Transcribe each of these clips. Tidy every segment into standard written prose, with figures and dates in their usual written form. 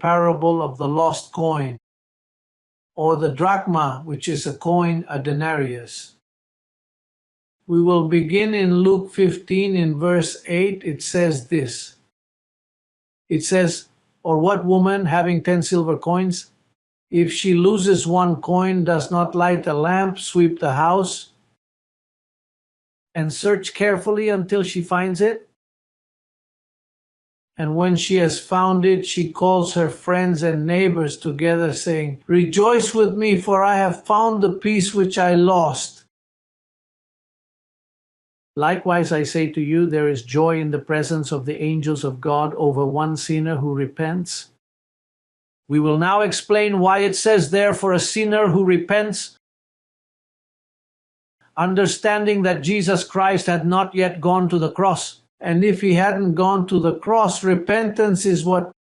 parable of the lost coin, or the drachma, which is a coin, a denarius. We will begin in Luke 15 in verse 8. It says this. It says, "Or what woman, having 10 silver coins, if she loses one coin, does not light a lamp, sweep the house, and search carefully until she finds it? And when she has found it, she calls her friends and neighbors together, saying, 'Rejoice with me, for I have found the piece which I lost.' Likewise, I say to you, there is joy in the presence of the angels of God over one sinner who repents." We will now explain why it says there for a sinner who repents. Understanding that Jesus Christ had not yet gone to the cross. And if he hadn't gone to the cross, repentance is what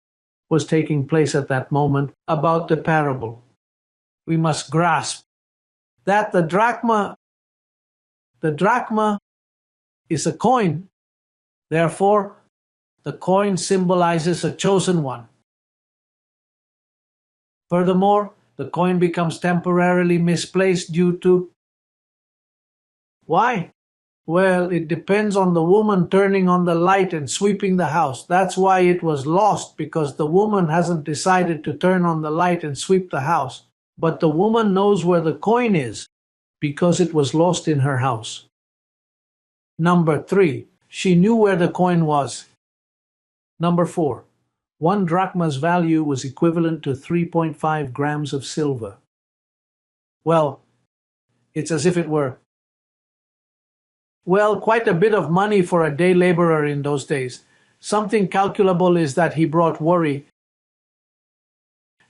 was taking place at that moment about the parable. We must grasp that the drachma is a coin. Therefore, the coin symbolizes a chosen one. Furthermore, the coin becomes temporarily misplaced due to... Why? Well, it depends on the woman turning on the light and sweeping the house. That's why it was lost, because the woman hasn't decided to turn on the light and sweep the house. But the woman knows where the coin is, because it was lost in her house. Number 3, she knew where the coin was. Number 4, 1 drachma's value was equivalent to 3.5 grams of silver. Well, it's as if it were, quite a bit of money for a day laborer in those days. Something calculable is that he brought worry.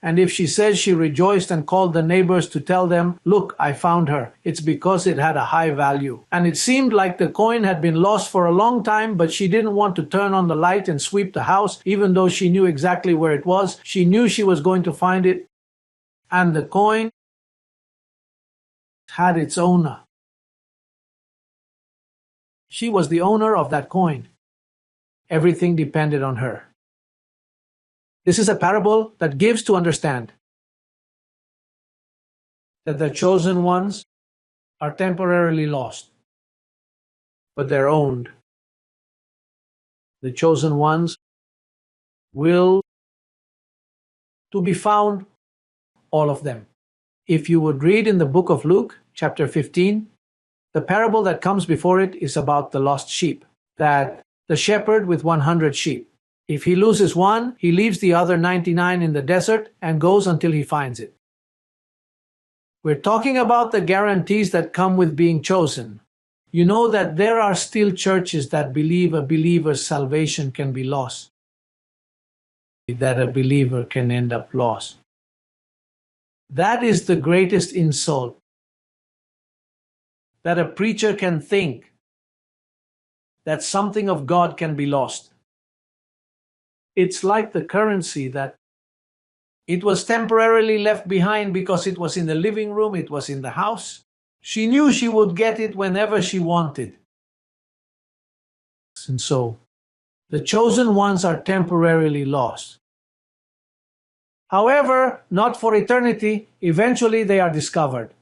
And if she says she rejoiced and called the neighbors to tell them, "Look, I found her," it's because it had a high value. And it seemed like the coin had been lost for a long time, but she didn't want to turn on the light and sweep the house, even though she knew exactly where it was. She knew she was going to find it. And the coin had its owner. She was the owner of that coin. Everything depended on her. This is a parable that gives to understand that the chosen ones are temporarily lost, but they're owned. The chosen ones will to be found, all of them. If you would read in the book of Luke, chapter 15, the parable that comes before it is about the lost sheep, that the shepherd with 100 sheep. If he loses one, he leaves the other 99 in the desert and goes until he finds it. We're talking about the guarantees that come with being chosen. You know that there are still churches that believe a believer's salvation can be lost, that a believer can end up lost. That is the greatest insult that a preacher can think, that something of God can be lost. It's like the currency that it was temporarily left behind because it was in the living room, it was in the house. She knew she would get it whenever she wanted. And so, the chosen ones are temporarily lost. However, not for eternity. Eventually they are discovered.